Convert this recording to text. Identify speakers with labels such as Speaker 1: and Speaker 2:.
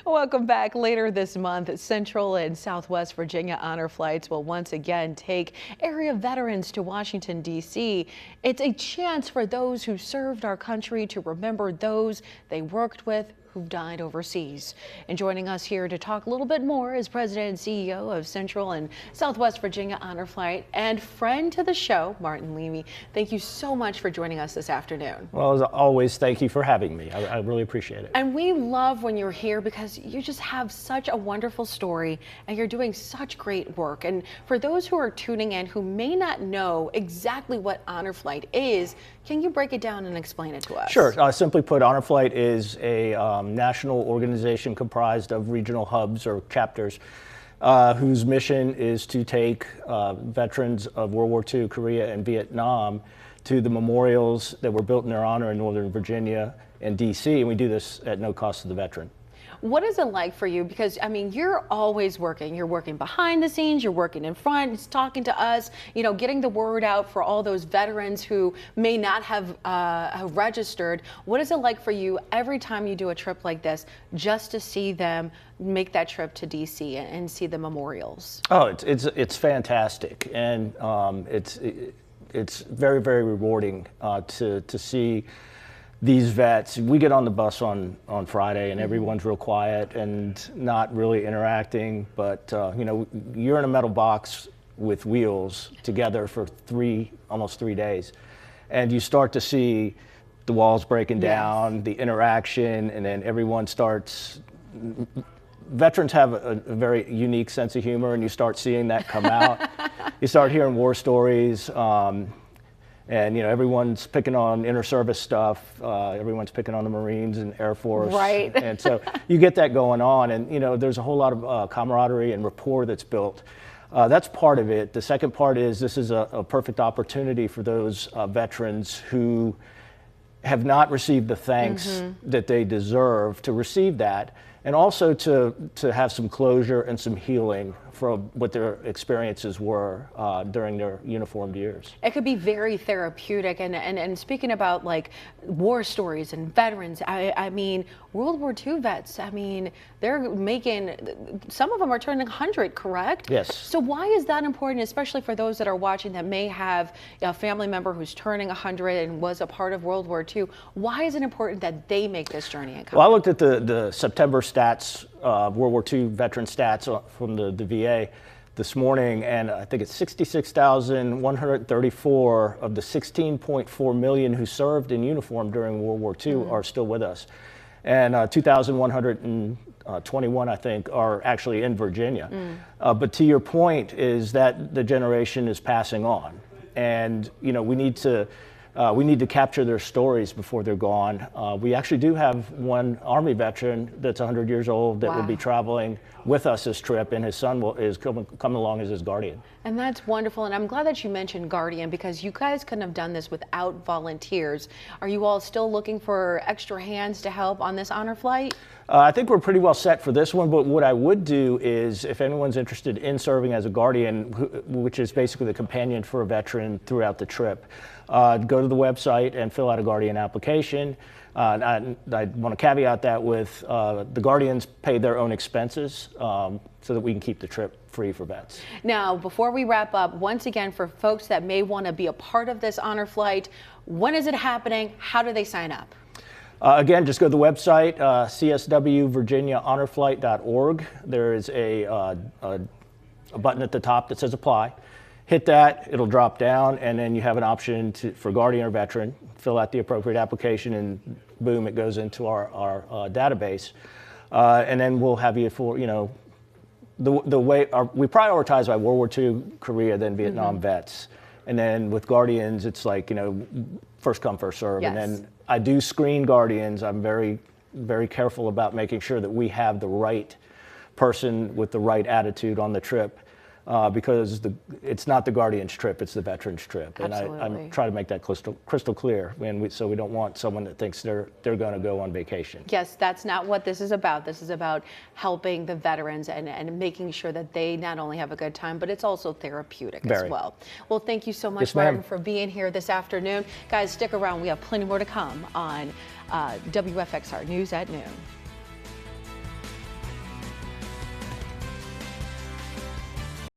Speaker 1: Welcome back. Later this month, Central and Southwest Virginia honor flights will once again take area veterans to Washington, D.C. It's a chance for those who served our country to remember those they worked with who died overseas. And joining us here to talk a little bit more is President and CEO of Central and Southwest Virginia Honor Flight and friend to the show, Martin Leamy. Thank you so much for joining us this afternoon.
Speaker 2: Well, as always, thank you for having me. I really appreciate it.
Speaker 1: And we love when you're here because you just have such a wonderful story and you're doing such great work. And for those who are tuning in who may not know exactly what Honor Flight is, can you break it down and explain it to us?
Speaker 2: Sure. Simply put, Honor Flight is a national organization comprised of regional hubs or chapters whose mission is to take veterans of World War II, Korea, and Vietnam to the memorials that were built in their honor in Northern Virginia and D.C., and we do this at no cost to the veteran.
Speaker 1: What is it like for you? Because, I mean, you're always working. You're working behind the scenes, you're working in front, it's talking to us, you know, getting the word out for all those veterans who may not have registered. What is it like for you every time you do a trip like this, just to see them make that trip to D.C. and see the memorials? Oh,
Speaker 2: it's fantastic, and it's very, very rewarding to see these vets. We get on the bus on Friday and everyone's real quiet and not really interacting, but you know, you're in a metal box with wheels together for almost three days, and you start to see the walls breaking down, the interaction, and then everyone starts. Veterans have a very unique sense of humor, and you start seeing that come out. You start hearing war stories. And, you know, everyone's picking on inter-service stuff. Everyone's picking on the Marines and Air Force.
Speaker 1: Right.
Speaker 2: And so you get that going on. And, you know, there's a whole lot of camaraderie and rapport that's built. That's part of it. The second part is this is a perfect opportunity for those veterans who have not received the thanks that they deserve to receive that. And also to have some closure and some healing from what their experiences were during their uniformed years.
Speaker 1: It could be very therapeutic. And speaking about like war stories and veterans, I mean, World War II vets, I mean, they're making, some of them are turning 100, correct?
Speaker 2: Yes.
Speaker 1: So why is that important, especially for those that are watching that may have a family member who's turning 100 and was a part of World War II? Why is it important that they make this journey and come?
Speaker 2: Well, I looked at the September stats, World War II veteran stats from the VA this morning, and I think it's 66,134 of the 16.4 million who served in uniform during World War II are still with us. And 2,121, I think, are actually in Virginia. But to your point is that the generation is passing on. And, you know, we need to capture their stories before they're gone. We actually do have one Army veteran that's 100 years old that will be traveling with us this trip, and his son is coming along as his guardian.
Speaker 1: And that's wonderful, and I'm glad that you mentioned guardian because you guys couldn't have done this without volunteers. Are you all still looking for extra hands to help on this honor flight?
Speaker 2: I think we're pretty well set for this one, but what I would do is if anyone's interested in serving as a guardian, which is basically the companion for a veteran throughout the trip, go to the website and fill out a guardian application. I want to caveat that with the guardians pay their own expenses so that we can keep the trip free for vets.
Speaker 1: Now, before we wrap up, once again, for folks that may want to be a part of this honor flight, when is it happening? How do they sign up?
Speaker 2: Again, just go to the website, cswvirginiahonorflight.org. There is a button at the top that says apply. Hit that, it'll drop down, and then you have an option for guardian or veteran. Fill out the appropriate application, and boom, it goes into our database. And then we'll have you for, you know, the way we prioritize by World War II, Korea, then Vietnam vets. And then with guardians, it's like, you know, first come, first serve.
Speaker 1: Yes.
Speaker 2: And then I do screen guardians. I'm very, very careful about making sure that we have the right person with the right attitude on the trip. Because it's not the guardian's trip, it's the veteran's trip.
Speaker 1: Absolutely.
Speaker 2: And I try to make that crystal clear, so we don't want someone that thinks they're going to go on vacation.
Speaker 1: Yes, that's not what this is about. This is about helping the veterans and making sure that they not only have a good time, but it's also therapeutic as well. Well, thank you so much, Martin, for being here this afternoon. Guys, stick around. We have plenty more to come on WFXR News at Noon.